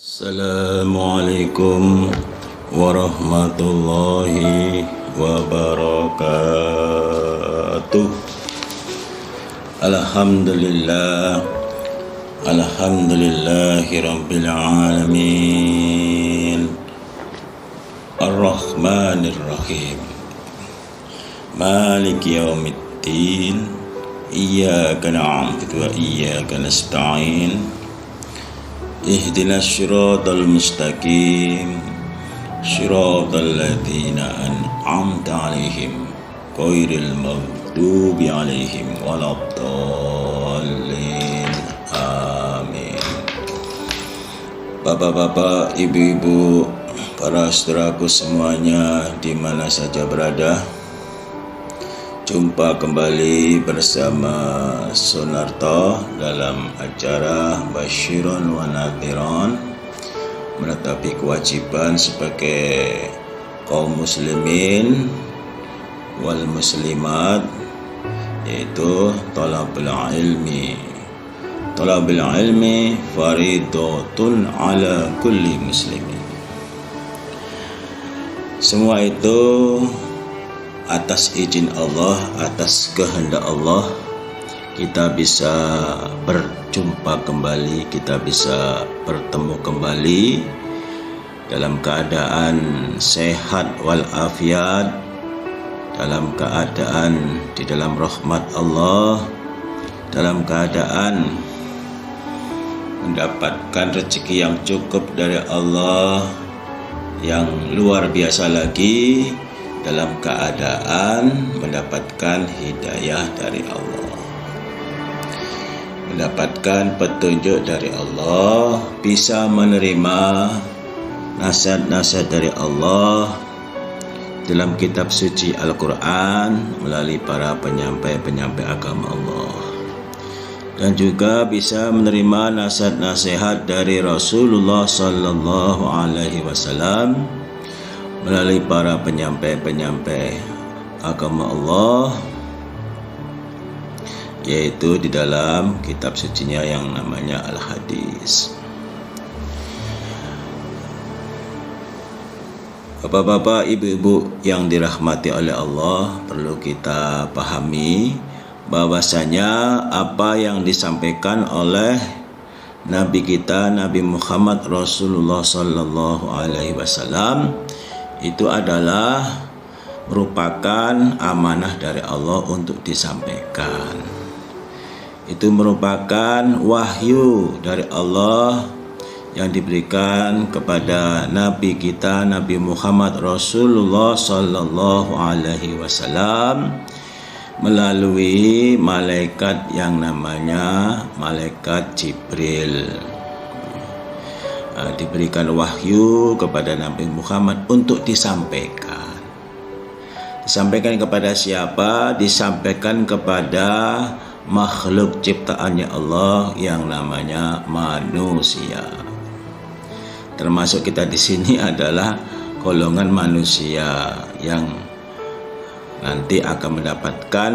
Assalamualaikum warahmatullahi wabarakatuh. Alhamdulillahi rabbil alamin. Ar-Rahmanir Rahim. Maliki yaumiddin. Iyyaka na'budu wa iyyaka nasta'in. Ihdinas siratal mustaqim siratal ladzina an'amta 'alaihim ghairil maghdubi 'alaihim waladdallin. Amin. Bapak-bapak, ibu-ibu, para saudaraku semuanya di mana saja berada, jumpa kembali bersama Sunarto dalam acara Basyirun wa Nadhiron, menetapi kewajiban sebagai kaum muslimin wal muslimat, yaitu talabul ilmi. Talabul ilmi faridatun ala kulli muslimin. Semua itu atas izin Allah, atas kehendak Allah, kita bisa berjumpa kembali, kita bisa bertemu kembali dalam keadaan sehat walafiat, dalam keadaan di dalam rahmat Allah, dalam keadaan mendapatkan rezeki yang cukup dari Allah, yang luar biasa lagi, dalam keadaan mendapatkan hidayah dari Allah, mendapatkan petunjuk dari Allah, bisa menerima nasihat-nasihat dari Allah dalam kitab suci Al-Quran melalui para penyampai-penyampai agama Allah, dan juga bisa menerima nasihat-nasihat dari Rasulullah Sallallahu Alaihi Wasallam melalui para penyampai-penyampai agama Allah, yaitu di dalam kitab sucinya yang namanya Al-Hadis. Bapak-bapak, ibu-ibu yang dirahmati oleh Allah, perlu kita pahami bahwasanya apa yang disampaikan oleh Nabi kita, Nabi Muhammad Rasulullah Sallallahu Alaihi Wasallam, itu adalah merupakan amanah dari Allah untuk disampaikan. Itu merupakan wahyu dari Allah yang diberikan kepada Nabi kita, Nabi Muhammad Rasulullah Sallallahu Alaihi Wasallam melalui malaikat yang namanya malaikat Jibril. Diberikan wahyu kepada Nabi Muhammad untuk disampaikan. Disampaikan kepada siapa? Disampaikan kepada makhluk ciptaannya Allah yang namanya manusia. Termasuk kita di sini adalah golongan manusia yang nanti akan mendapatkan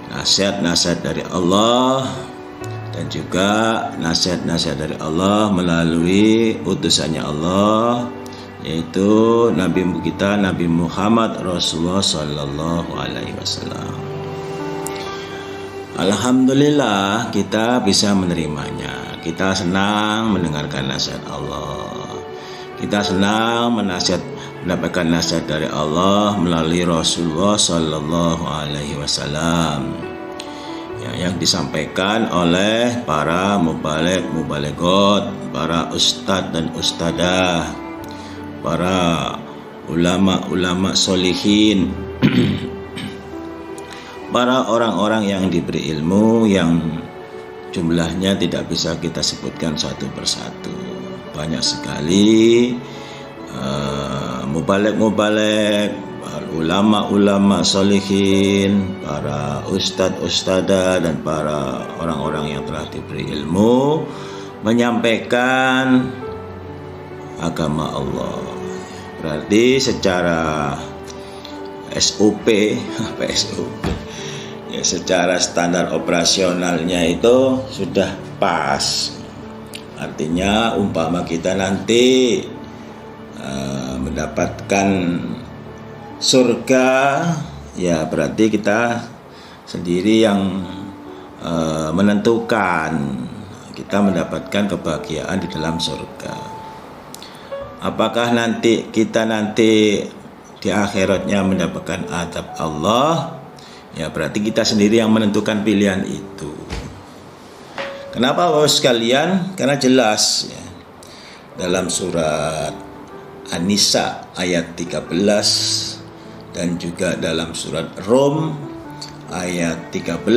nasihat-nasihat dari Allah, dan juga nasihat-nasihat dari Allah melalui utusannya Allah, yaitu Nabi kita, Nabi Muhammad Rasulullah Sallallahu Alaihi Wasallam. Alhamdulillah kita bisa menerimanya. Kita senang mendengarkan nasihat Allah. Kita senang mendapatkan nasihat dari Allah melalui Rasulullah Sallallahu Alaihi Wasallam, yang disampaikan oleh para mubaligh-mubalighat, para ustadz dan ustadzah, para ulama-ulama solihin, para orang-orang yang diberi ilmu yang jumlahnya tidak bisa kita sebutkan satu persatu. Banyak sekali mubaligh-mubaligh, ulama-ulama solihin, para ustadz-ustadzah, dan para orang-orang yang telah diberi ilmu menyampaikan agama Allah. Berarti secara SOP, ya, secara standar operasionalnya itu sudah pas. Artinya umpama kita nanti mendapatkan surga, ya berarti kita sendiri yang menentukan kita mendapatkan kebahagiaan di dalam surga. Apakah kita nanti di akhiratnya mendapatkan azab Allah, ya berarti kita sendiri yang menentukan pilihan itu. Kenapa Bapak sekalian? Karena jelas ya, dalam surat An-Nisa ayat 13 dan juga dalam surat Rum ayat 13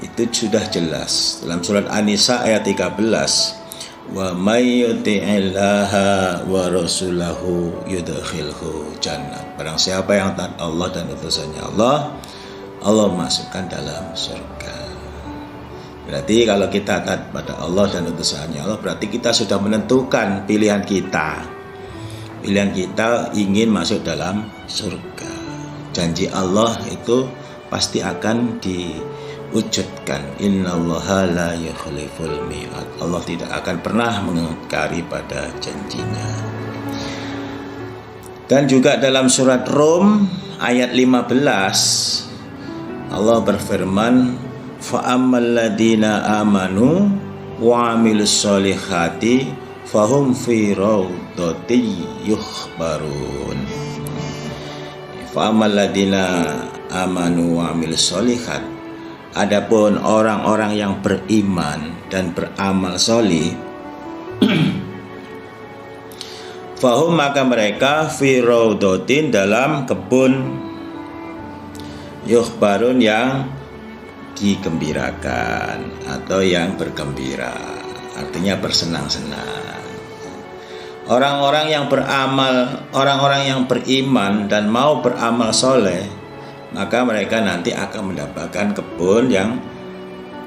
itu sudah jelas. Dalam surat An-Nisa ayat 13, wa may yuti'illaha wa rasulahu yudkhilhu jannah. Barang siapa yang taat Allah dan utusannya Allah masukkan dalam surga. Berarti kalau kita taat pada Allah dan utusannya Allah, berarti kita sudah menentukan pilihan kita. Pilihan kita ingin masuk dalam surga. Janji Allah itu pasti akan diwujudkan. Innallaha la yukhliful mi'ad. Allah tidak akan pernah mengingkari pada janjinya. Dan juga dalam surat Rum ayat 15 Allah berfirman, fa'ammal ladina amanu wa amilus solihati fahum fi raudati yukhbarun. Fa'ammal ladina amanu wa amilus solihat, adapun orang-orang yang beriman dan beramal solih, fahum maka mereka fi raudatin dalam kebun yukhbarun yang digembirakan atau yang bergembira, artinya bersenang-senang. Orang-orang yang beramal, orang-orang yang beriman dan mau beramal soleh, maka mereka nanti akan mendapatkan kebun yang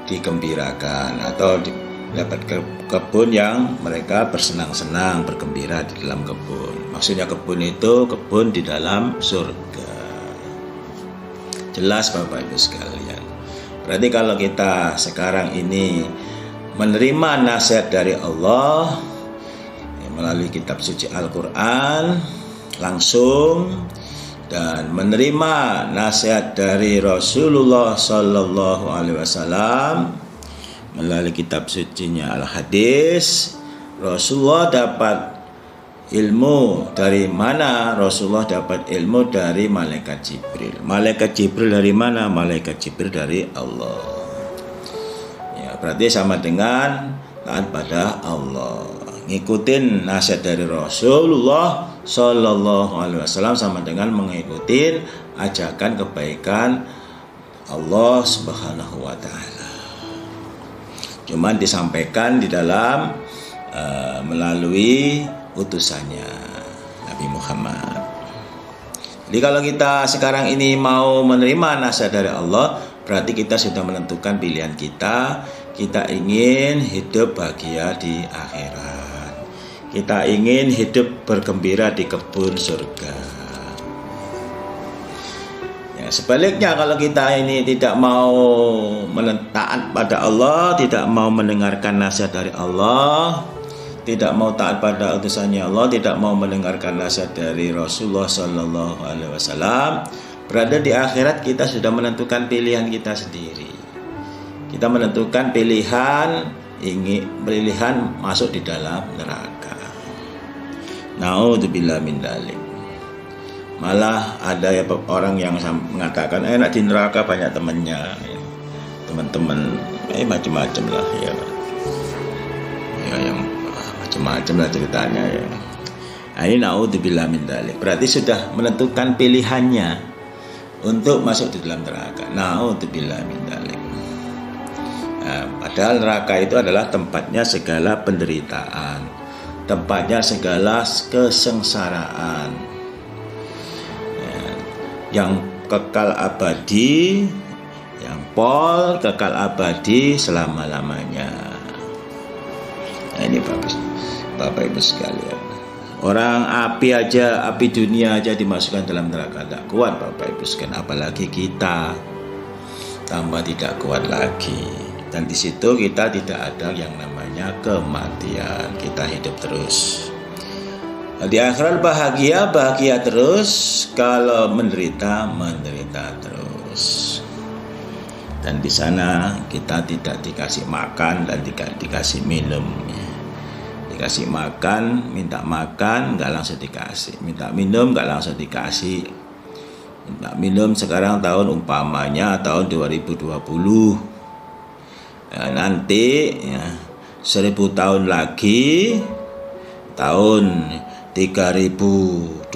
digembirakan atau dapat kebun yang mereka bersenang-senang, bergembira di dalam kebun. Maksudnya kebun itu kebun di dalam surga. Jelas Bapak Ibu sekalian. Berarti kalau kita sekarang ini menerima nasihat dari Allah melalui kitab suci Al-Quran langsung, dan menerima nasihat dari Rasulullah Sallallahu Alaihi Wasallam melalui kitab sucinya Al-Hadis, Rasulullah dapat ilmu dari mana? Rasulullah dapat ilmu dari malaikat Jibril. Malaikat Jibril dari mana? Malaikat Jibril dari Allah. Ya, berarti sama dengan taat pada Allah. Ngikutin nasihat dari Rasulullah Sallallahu Alaihi Wasallam sama dengan mengikuti ajakan kebaikan Allah Subhanahu Wa Taala. Cuman disampaikan di dalam melalui utusannya Nabi Muhammad. Jadi kalau kita sekarang ini mau menerima nasihat dari Allah, berarti kita sudah menentukan pilihan kita. Kita ingin hidup bahagia di akhirat. Kita ingin hidup bergembira di kebun surga. Ya, sebaliknya kalau kita ini tidak mau taat pada Allah, tidak mau mendengarkan nasihat dari Allah, tidak mau taat pada utusannya Allah, tidak mau mendengarkan nasihat dari Rasulullah Sallallahu Alaihi Wasallam, berada di akhirat kita sudah menentukan pilihan kita sendiri. Kita menentukan pilihan masuk di dalam neraka. Naudzubillah min dzalik. Malah ada ya orang yang mengatakan enak di neraka banyak temannya, ya. Teman-teman macam-macam lah ya. Ya yang macam-macam lah ceritanya ya. Nah, ini naudzubillah min dzalik. Berarti sudah menentukan pilihannya untuk masuk di dalam neraka. Naudzubillah min dzalik. Nah, padahal neraka itu adalah tempatnya segala penderitaan, tempatnya segala kesengsaraan, ya, yang kekal abadi, yang kekal abadi selama-lamanya. Nah, ini bagus Bapak Ibu sekalian. Orang api dunia aja dimasukkan dalam neraka, tidak kuat Bapak Ibu sekalian, apalagi kita tambah tidak kuat lagi. Dan di situ kita tidak ada yang namanya kematian, kita hidup terus. Di akhirat bahagia terus, kalau menderita terus. Dan di sana kita tidak dikasih makan dan tidak dikasih minum. Dikasih makan, minta makan nggak langsung dikasih, minta minum nggak langsung dikasih. Minta minum sekarang tahun umpamanya tahun 2020, nanti ya, 1000 tahun lagi tahun 3020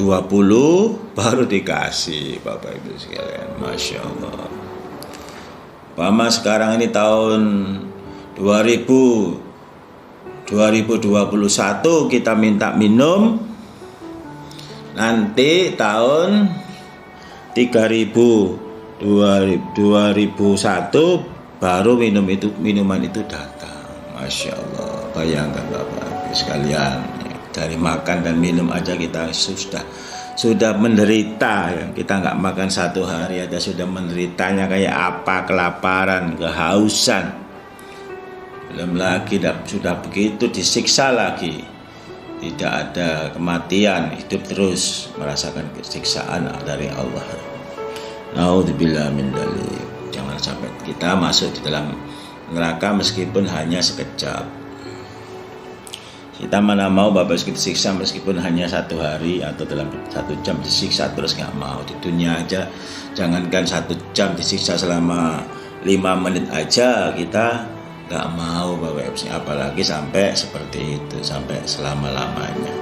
baru dikasih, Bapak Ibu sekalian. Masya Allah. Umpama sekarang ini tahun 2021 kita minta minum, nanti tahun 2001 baru minuman itu datang. Masya Allah. Bayangkan Bapak Ibu sekalian, dari makan dan minum aja kita sudah menderita ya. Kita nggak makan 1 hari aja sudah menderitanya kayak apa, kelaparan, kehausan. Belum lagi sudah begitu disiksa lagi, tidak ada kematian, hidup terus merasakan siksaan dari Allah. Naudzubillah min dzalik. Jangan sampai kita masuk di dalam neraka meskipun hanya sekejap. Kita mana mau Bapak kita siksa meskipun hanya 1 hari atau dalam 1 jam disiksa terus, nggak mau. Di dunia aja jangankan 1 jam disiksa selama 5 menit aja kita nggak mau Bapak Ibu, apalagi sampai seperti itu, sampai selama-lamanya.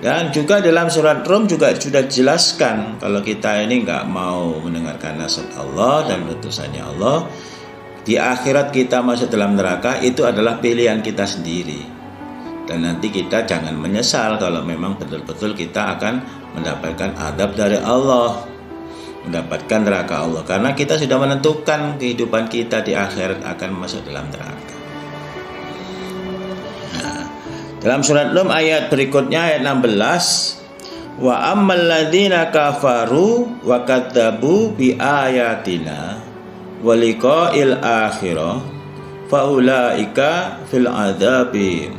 Dan juga dalam surat Rum juga sudah dijelaskan kalau kita ini nggak mau mendengarkan nasihat Allah dan utusannya Allah, di akhirat kita masuk dalam neraka itu adalah pilihan kita sendiri. Dan nanti kita jangan menyesal kalau memang betul-betul kita akan mendapatkan adab dari Allah, mendapatkan neraka Allah, karena kita sudah menentukan kehidupan kita di akhirat akan masuk dalam neraka. Nah, dalam surat Rum ayat berikutnya ayat 16, wa ammal ladzina kafaru wa kadzabu bi ayatina wa liqa'il akhirah faulaika fil adzabi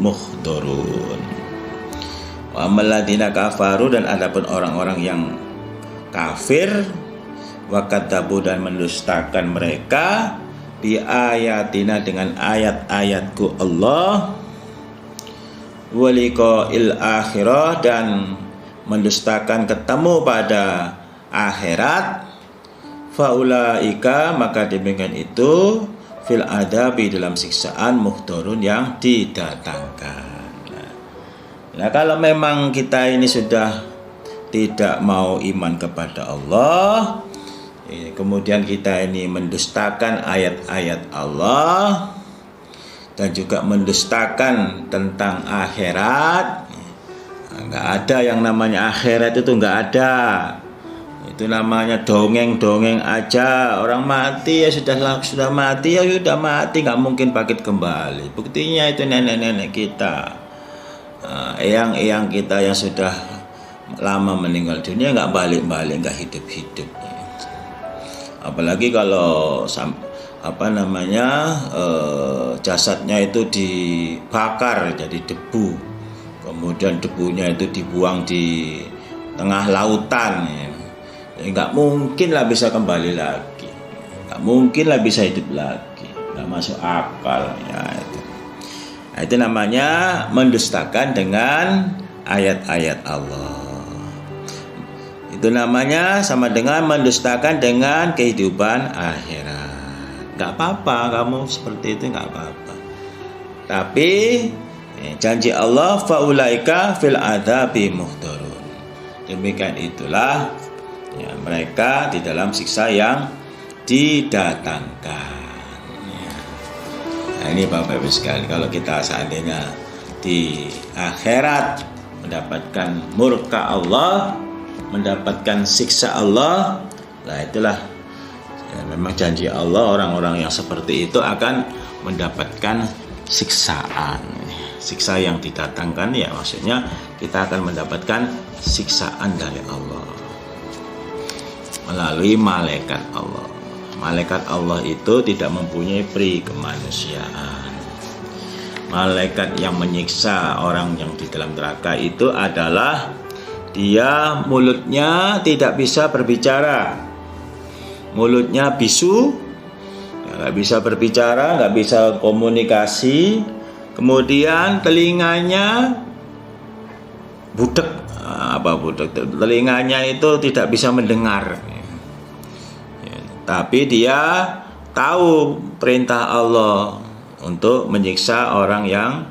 muhdharun. Wa ammal ladzina kafaru, dan adapun orang-orang yang kafir, wa kadzabu, dan mendustakan mereka, bi ayatina, dengan ayat-ayatku Allah, wa liqa'il akhirah, dan mendustakan ketemu pada akhirat, faulaika, maka demikian itu, fil adabi, dalam siksaan, muhdharun, yang didatangkan. Nah, kalau memang kita ini sudah tidak mau iman kepada Allah, kemudian kita ini mendustakan ayat-ayat Allah dan juga mendustakan tentang akhirat, nggak ada yang namanya akhirat, itu nggak ada. Itu namanya dongeng-dongeng aja. Orang mati ya sudah mati, ya sudah mati, nggak mungkin bangkit kembali. Buktinya itu nenek-nenek kita, eyang-eyang kita yang sudah lama meninggal dunia nggak balik-balik, nggak hidup-hidup. Apalagi kalau jasadnya itu dibakar jadi debu, kemudian debunya itu dibuang di tengah lautan, ya. Nggak mungkin lah bisa kembali lagi, nggak mungkin lah bisa hidup lagi, nggak masuk akal ya itu. Nah, itu namanya mendustakan dengan ayat-ayat Allah. Itu namanya sama dengan mendustakan dengan kehidupan akhirat. Nggak apa-apa kamu seperti itu, nggak apa-apa. Tapi janji Allah, faulaika fil adzabi muhdharun. Demikian itulah ya, mereka di dalam siksa yang didatangkan. Ya. Nah, ini Bapak Ibu sekalian, kalau kita seandainya di akhirat mendapatkan murka Allah, mendapatkan siksa Allah, nah itulah ya, memang janji Allah, orang-orang yang seperti itu akan mendapatkan siksaan. Siksa yang didatangkan ya maksudnya kita akan mendapatkan siksaan dari Allah melalui malaikat Allah. Malaikat Allah itu tidak mempunyai peri kemanusiaan. Malaikat yang menyiksa orang yang di dalam neraka itu adalah dia mulutnya tidak bisa berbicara, mulutnya bisu, nggak bisa berbicara, nggak bisa komunikasi, kemudian telinganya budek, telinganya itu tidak bisa mendengar, tapi dia tahu perintah Allah untuk menyiksa orang yang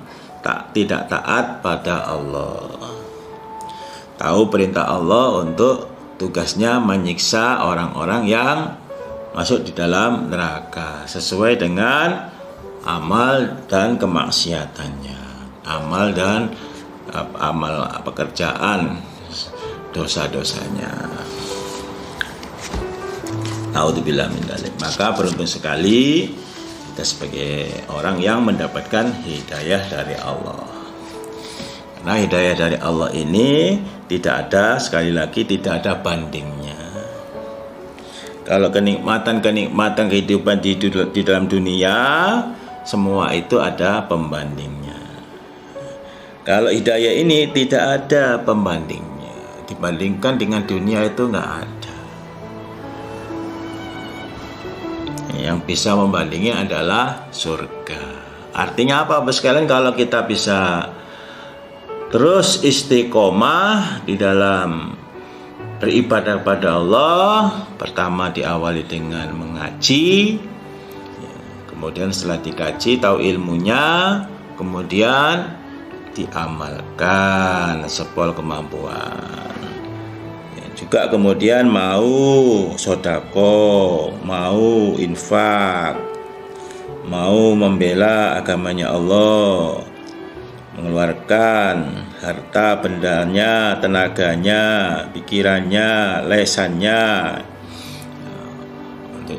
tidak taat pada Allah. Tahu perintah Allah untuk tugasnya menyiksa orang-orang yang masuk di dalam neraka sesuai dengan amal dan kemaksiatannya, amal pekerjaan dosa-dosanya. Naudzubillah min dzalik. Maka beruntung sekali kita sebagai orang yang mendapatkan hidayah dari Allah. Karena hidayah dari Allah ini tidak ada, sekali lagi tidak ada bandingnya. Kalau kenikmatan kehidupan di dalam dunia, semua itu ada pembandingnya. Kalau hidayah ini tidak ada pembandingnya, dibandingkan dengan dunia itu nggak ada. Yang bisa membandingnya adalah surga. Artinya apa, Bapak sekalian? Kalau kita bisa terus istiqomah di dalam beribadah pada Allah, pertama diawali dengan mengaji, kemudian setelah dikaji tahu ilmunya, kemudian diamalkan sepol kemampuan. Juga kemudian mau sodako, mau infak, mau membela agamanya Allah, mengeluarkan harta bendanya, tenaganya, pikirannya, lesannya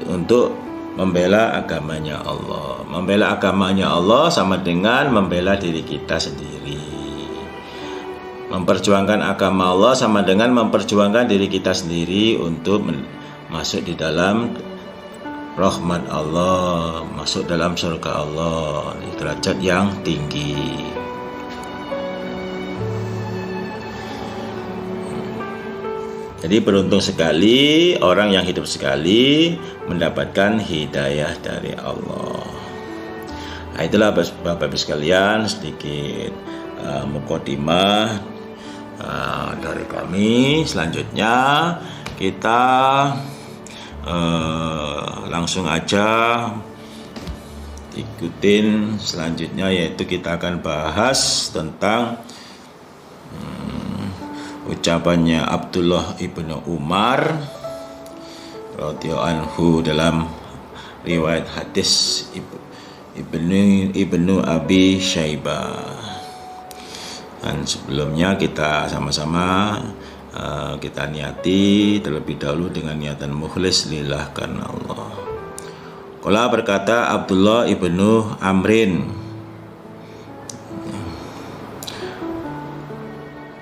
untuk membela agamanya Allah. Membela agamanya Allah sama dengan membela diri kita sendiri. Memperjuangkan agama Allah sama dengan memperjuangkan diri kita sendiri untuk masuk di dalam rahmat Allah, masuk dalam surga Allah di derajat yang tinggi. Jadi beruntung sekali orang yang hidup sekali mendapatkan hidayah dari Allah. Nah, itulah Bapak-Ibu sekalian sedikit mukadimah dari kami. Selanjutnya kita langsung aja ikutin selanjutnya, yaitu kita akan bahas tentang ucapannya Abdullah ibnu Umar radhiyallahu anhu dalam riwayat hadis ibnu Abi Syaibah. Dan sebelumnya kita sama-sama kita niati terlebih dahulu dengan niatan mukhlis lillah karena Allah. Qala berkata Abdullah ibnu Amrin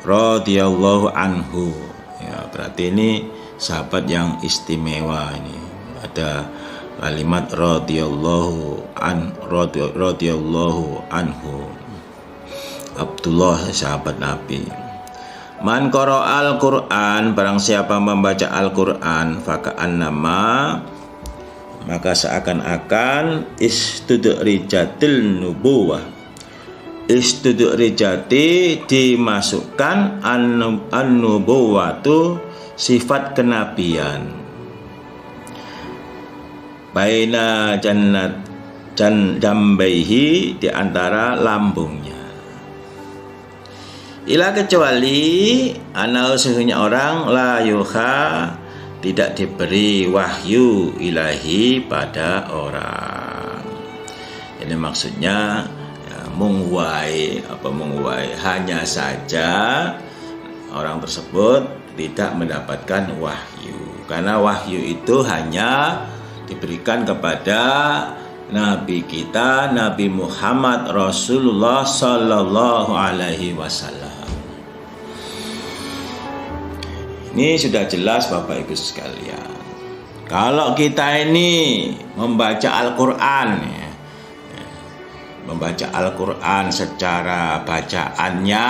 radhiyallahu anhu, ya, berarti ini sahabat yang istimewa. Ini ada kalimat radhiyallahu anhu. Abdullah sahabat Nabi. Man qara'al Qur'an, barang siapa membaca Al-Qur'an, faka'annama, maka seakan-akan istudrijatil nubuwah. Istudrijati dimasukkan an-nubuwatu sifat kenabian. Baina jannat jambaihi, di antara lambungnya. Ila kecuali ana sesungguhnya orang la yuha, tidak diberi wahyu ilahi pada orang. Ini maksudnya menguai, hanya saja orang tersebut tidak mendapatkan wahyu, karena wahyu itu hanya diberikan kepada Nabi kita, Nabi Muhammad Rasulullah Sallallahu Alaihi Wasallam. Ini sudah jelas Bapak Ibu sekalian. Kalau kita ini membaca Al-Quran, membaca Al-Quran secara bacaannya,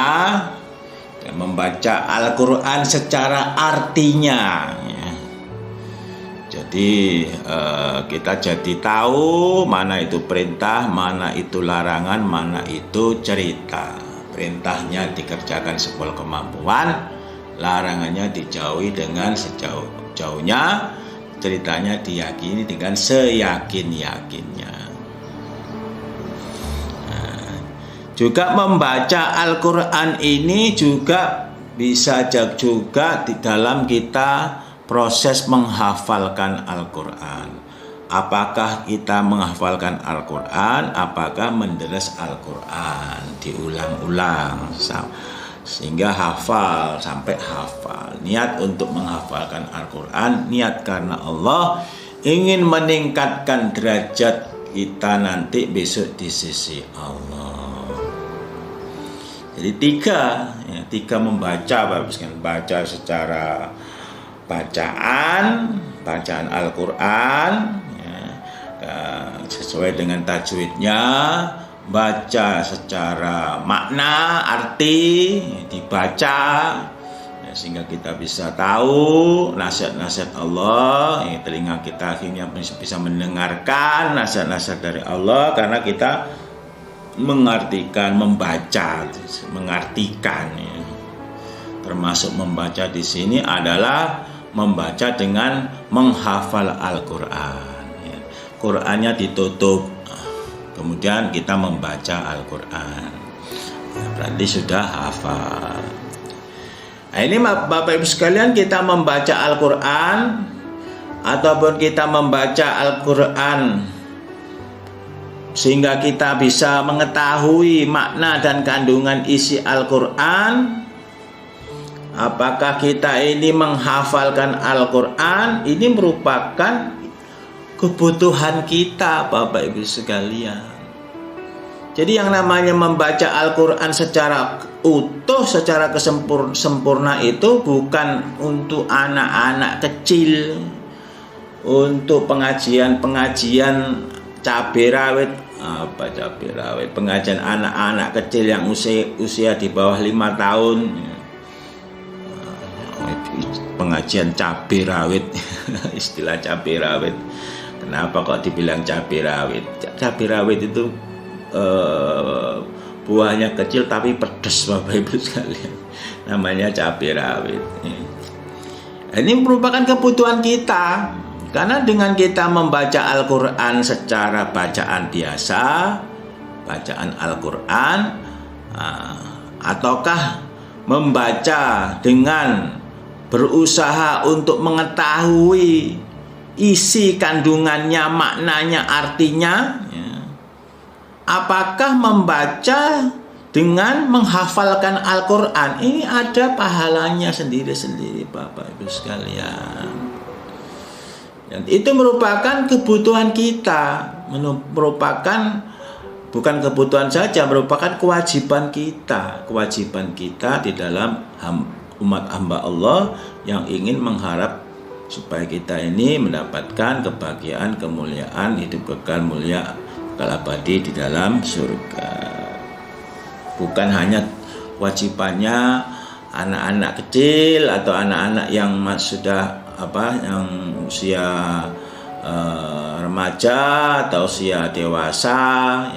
membaca Al-Quran secara artinya, jadi kita jadi tahu mana itu perintah, mana itu larangan, mana itu cerita. Perintahnya dikerjakan sepuluh kemampuan, larangannya dijauhi dengan sejauh-jauhnya, ceritanya diyakini dengan seyakin-yakinnya. Juga membaca Al-Quran ini juga bisa juga di dalam kita proses menghafalkan Al-Quran. Apakah kita menghafalkan Al-Quran? Apakah menderes Al-Quran? Diulang-ulang sehingga hafal, sampai hafal. Niat untuk menghafalkan Al-Quran, niat karena Allah ingin meningkatkan derajat kita nanti besok di sisi Allah. Jadi tiga membaca, baca secara bacaan Al-Quran, sesuai dengan tajwidnya, baca secara makna, arti, dibaca, sehingga kita bisa tahu nasihat-nasihat Allah. Telinga kita akhirnya bisa mendengarkan nasihat-nasihat dari Allah karena kita mengartikan, membaca, mengartikan. Termasuk membaca di sini adalah membaca dengan menghafal Al-Quran. Qurannya ditutup, kemudian kita membaca Al-Quran. Berarti sudah hafal. Nah, ini Bapak Ibu sekalian, kita membaca Al-Quran ataupun kita membaca Al-Quran sehingga kita bisa mengetahui makna dan kandungan isi Al-Quran. Apakah kita ini menghafalkan Al-Quran? Ini merupakan kebutuhan kita, Bapak Ibu sekalian. Jadi yang namanya membaca Al-Quran secara utuh, secara sempurna itu bukan untuk anak-anak kecil, untuk pengajian cabai rawit. Apa cabai rawit? Pengajian anak-anak kecil yang usia di bawah 5 tahun. Pengajian cabai rawit. Istilah cabai rawit. Kenapa kok dibilang cabai rawit? Cabai rawit itu buahnya kecil tapi pedas, Bapak Ibu sekalian. Namanya cabai rawit. Ini merupakan kebutuhan kita. Karena dengan kita membaca Al-Quran secara bacaan biasa, bacaan Al-Quran, ataukah membaca dengan berusaha untuk mengetahui isi kandungannya, maknanya, artinya, apakah membaca dengan menghafalkan Al-Quran, ini ada pahalanya sendiri-sendiri, Bapak Ibu sekalian. Dan itu merupakan kebutuhan kita, merupakan bukan kebutuhan saja, merupakan kewajiban kita di dalam umat hamba Allah yang ingin mengharap supaya kita ini mendapatkan kebahagiaan, kemuliaan, hidup kekal mulia, kekal abadi di dalam surga. Bukan hanya kewajibannya anak-anak kecil atau anak-anak yang sudah yang usia remaja atau usia dewasa,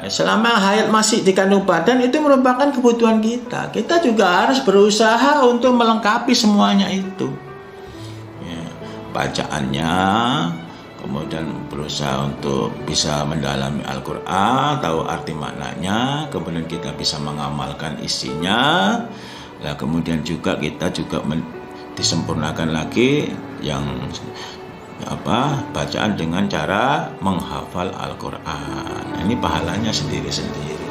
selama hayat masih di kandung badan, itu merupakan kebutuhan kita. Kita juga harus berusaha untuk melengkapi semuanya itu, bacaannya, kemudian berusaha untuk bisa mendalami Al-Quran, tahu arti maknanya, kemudian kita bisa mengamalkan isinya. Nah, kemudian juga kita juga disempurnakan lagi yang bacaan dengan cara menghafal Al-Quran. Ini pahalanya sendiri-sendiri.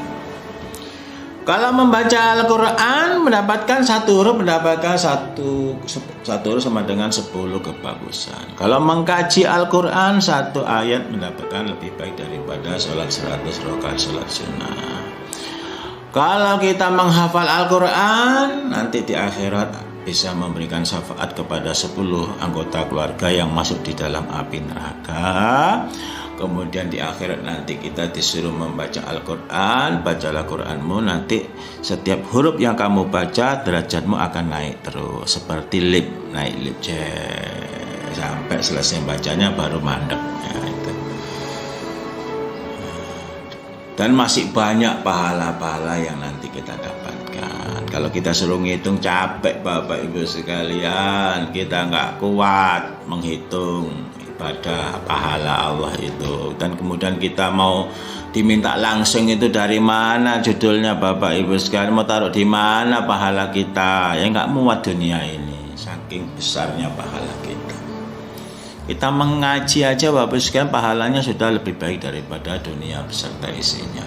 Kalau membaca Al-Quran mendapatkan satu huruf, mendapatkan satu huruf sama dengan 10 kebagusan. Kalau mengkaji Al-Quran satu ayat mendapatkan lebih baik daripada sholat 100 rakaat sholat sunnah. Kalau kita menghafal Al-Quran, nanti di akhirat bisa memberikan syafaat kepada 10 anggota keluarga yang masuk di dalam api neraka. Kemudian di akhirat nanti kita disuruh membaca Al-Quran. Bacalah Quranmu, nanti setiap huruf yang kamu baca derajatmu akan naik terus, seperti lift, naik lift sampai selesai bacanya baru mandek ya, itu. Dan masih banyak pahala-pahala yang nanti kita dapatkan. Kalau kita suruh ngitung capek Bapak Ibu sekalian, kita nggak kuat menghitung pada pahala Allah itu. Dan kemudian kita mau diminta langsung itu dari mana judulnya Bapak Ibu sekalian, mau taruh di mana pahala kita, ya nggak muat dunia ini, saking besarnya pahala kita. Kita mengaji aja Bapak Ibu sekalian pahalanya sudah lebih baik daripada dunia beserta isinya.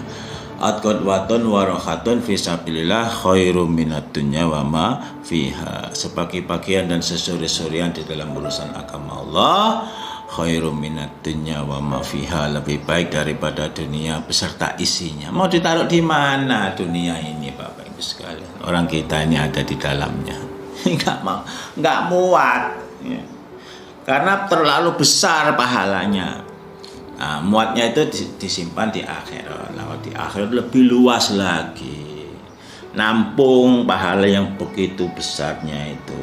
Atqadwatun warohatun fisabilillah khairum minat dunya wa ma fiha. Sepagi-pagian dan sesore-sorean di dalam urusan agama Allah khairum minat dunya wa ma fiha, lebih baik daripada dunia beserta isinya. Mau ditaruh di mana dunia ini Bapak Ibu sekalian? Orang kita ini ada di dalamnya. Enggak muat ya. Karena terlalu besar pahalanya. Nah, muatnya itu disimpan di akhirat. Nah, di akhirat lebih luas lagi, nampung pahala yang begitu besarnya itu.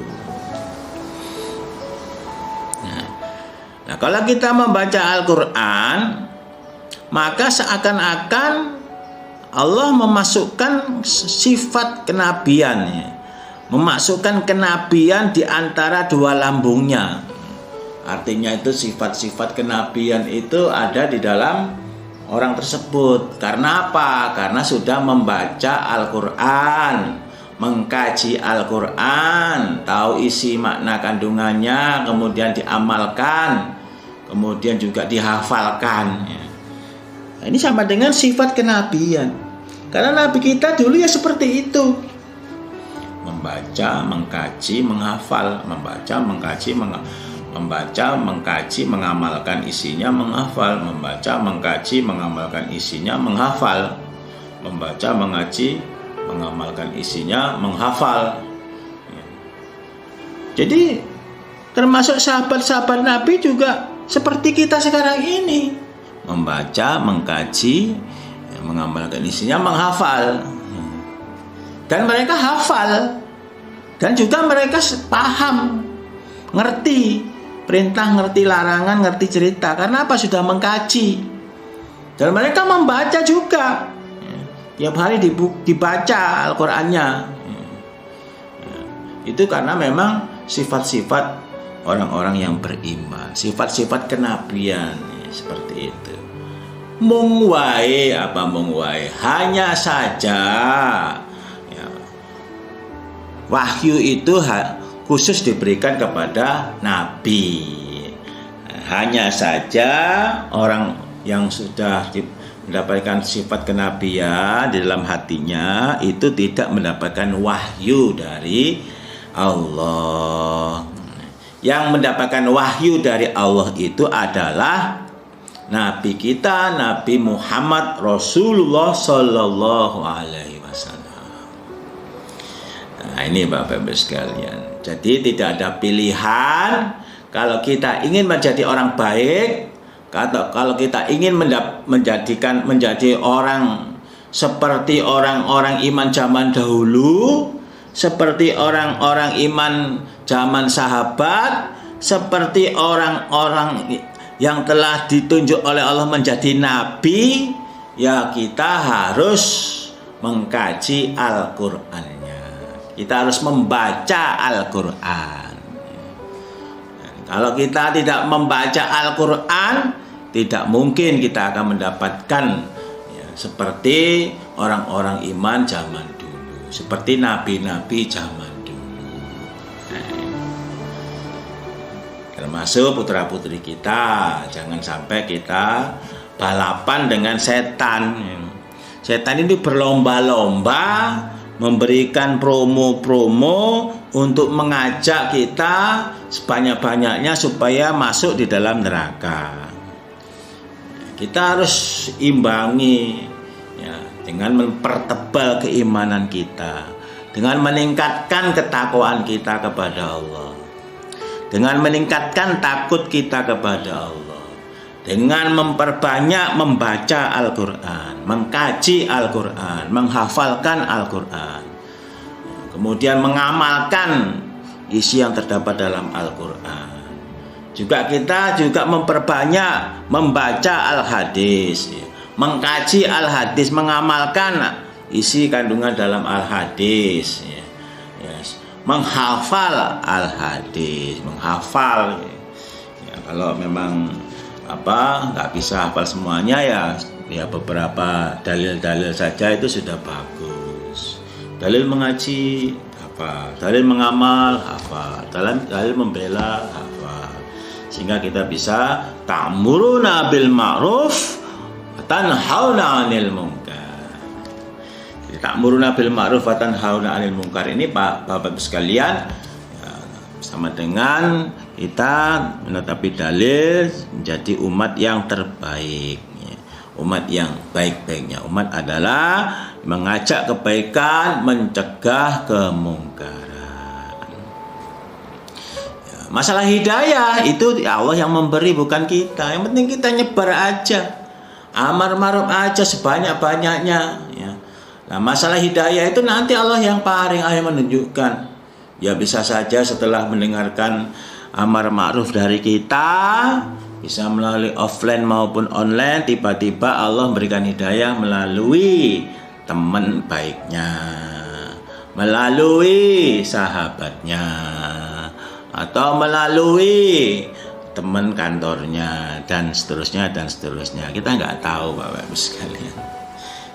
Nah, kalau kita membaca Al-Quran, maka seakan-akan Allah memasukkan sifat kenabian, memasukkan kenabian di antara dua lambungnya. Artinya itu sifat-sifat kenabian itu ada di dalam orang tersebut. Karena apa? Karena sudah membaca Al-Quran, mengkaji Al-Quran, tahu isi makna kandungannya, kemudian diamalkan, kemudian juga dihafalkan. Nah, ini sama dengan sifat kenabian. Karena Nabi kita dulu ya seperti itu. Membaca, mengkaji, menghafal. Membaca, mengkaji, mengamalkan isinya, menghafal. Membaca, mengkaji, mengamalkan isinya, menghafal. Membaca, mengaji, mengamalkan isinya, menghafal. Jadi termasuk sahabat-sahabat Nabi juga seperti kita sekarang ini, membaca, mengkaji, mengamalkan isinya, menghafal. Dan mereka hafal, dan juga mereka paham, ngerti perintah, ngerti larangan, ngerti cerita. Karena apa? Sudah mengkaji. Dan mereka membaca juga. Tiap hari dibaca Al-Qur'annya. Itu karena memang sifat-sifat orang-orang yang beriman, sifat-sifat kenabian seperti itu. Mungwae apa mungwae? Hanya saja ya, wahyu itu khusus diberikan kepada nabi. Hanya saja orang yang sudah mendapatkan sifat kenabian di dalam hatinya itu tidak mendapatkan wahyu dari Allah. Yang mendapatkan wahyu dari Allah itu adalah Nabi kita, Nabi Muhammad Rasulullah Sallallahu Alaihi Wasallam. Nah, ini Bapak Ibu sekalian. Jadi tidak ada pilihan kalau kita ingin menjadi orang baik, kalau kita ingin menjadi orang seperti orang-orang iman zaman dahulu, seperti orang-orang iman zaman sahabat, seperti orang-orang yang telah ditunjuk oleh Allah menjadi nabi, ya kita harus mengkaji Al-Qur'annya. Kita harus membaca Al-Qur'an. Kalau kita tidak membaca Al-Qur'an, tidak mungkin kita akan mendapatkan ya, seperti orang-orang iman zaman dulu, seperti nabi-nabi zaman dulu. Termasuk putra-putri kita, jangan sampai kita balapan dengan setan. Setan ini berlomba-lomba memberikan promo-promo untuk mengajak kita sebanyak-banyaknya supaya masuk di dalam neraka. Kita harus imbangi ya, dengan mempertebal keimanan kita, dengan meningkatkan ketakwaan kita kepada Allah, dengan meningkatkan takut kita kepada Allah, dengan memperbanyak membaca Al-Quran, mengkaji Al-Quran, menghafalkan Al-Quran, kemudian mengamalkan isi yang terdapat dalam Al-Quran. Juga kita juga memperbanyak membaca Al-Hadis, mengkaji Al-Hadis, mengamalkan isi kandungan dalam Al-Hadis, menghafal Al-Hadis, menghafal. Ya, kalau memang nggak bisa hafal semuanya ya beberapa dalil-dalil saja itu sudah bagus. Dalil mengaji hafal, dalil mengamal hafal, dalil membela hafal. Sehingga kita bisa ta'muruna bil ma'ruf wa tanhauna 'anil munkar. Ta'muruna bil ma'ruf wa tanhauna 'anil munkar ini Bapak-Bapak sekalian sama dengan kita menetapi dalil menjadi umat yang terbaik, umat yang baik-baiknya. Umat adalah mengajak kebaikan, mencegah kemungkaran. Masalah hidayah itu Allah yang memberi, bukan kita. Yang penting kita nyebar aja, amar ma'ruf aja sebanyak-banyaknya ya. Nah, masalah hidayah itu nanti Allah yang paling menunjukkan. Ya bisa saja setelah mendengarkan amar ma'ruf dari kita, bisa melalui offline maupun online, tiba-tiba Allah memberikan hidayah melalui teman baiknya, melalui sahabatnya, atau melalui teman kantornya, dan seterusnya dan seterusnya. Kita nggak tahu Bapak-Ibu sekalian.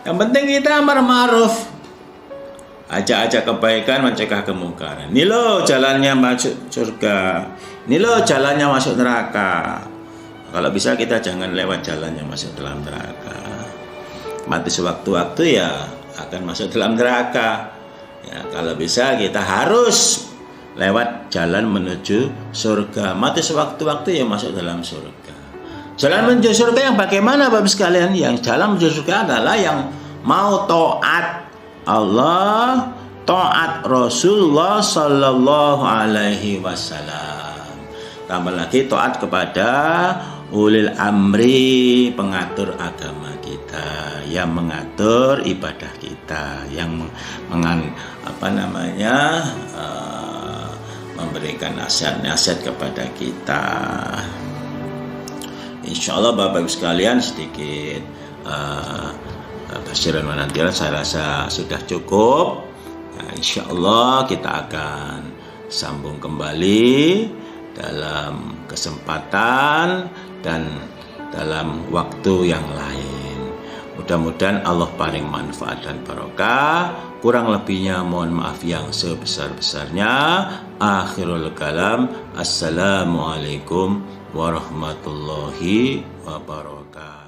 Yang penting kita amar ma'ruf, ajak-ajak kebaikan, mencegah kemungkaran. Ini loh jalannya masuk surga, ini loh jalannya masuk neraka. Kalau bisa kita jangan lewat jalannya masuk dalam neraka. Mati sewaktu-waktu ya akan masuk dalam neraka. Ya, kalau bisa kita harus lewat jalan menuju surga. Mati sewaktu-waktu ya masuk dalam surga. Jalan menuju surga yang bagaimana Bapak sekalian? Yang jalan menuju surga adalah yang mau taat Allah, taat Rasulullah Sallallahu Alaihi Wasallam. Tambah lagi taat kepada ulil amri, pengatur agama kita, yang mengatur ibadah kita, yang memberikan nasihat-nasihat kepada kita. Insya Allah Bapak Ibu sekalian sedikit basiran wanantiran saya rasa sudah cukup. Nah, insya Allah kita akan sambung kembali dalam kesempatan dan dalam waktu yang lain. Mudah-mudahan Allah paling manfaat dan barokah. Kurang lebihnya mohon maaf yang sebesar-besarnya. Akhirul kalam. Assalamualaikum warahmatullahi wabarakatuh.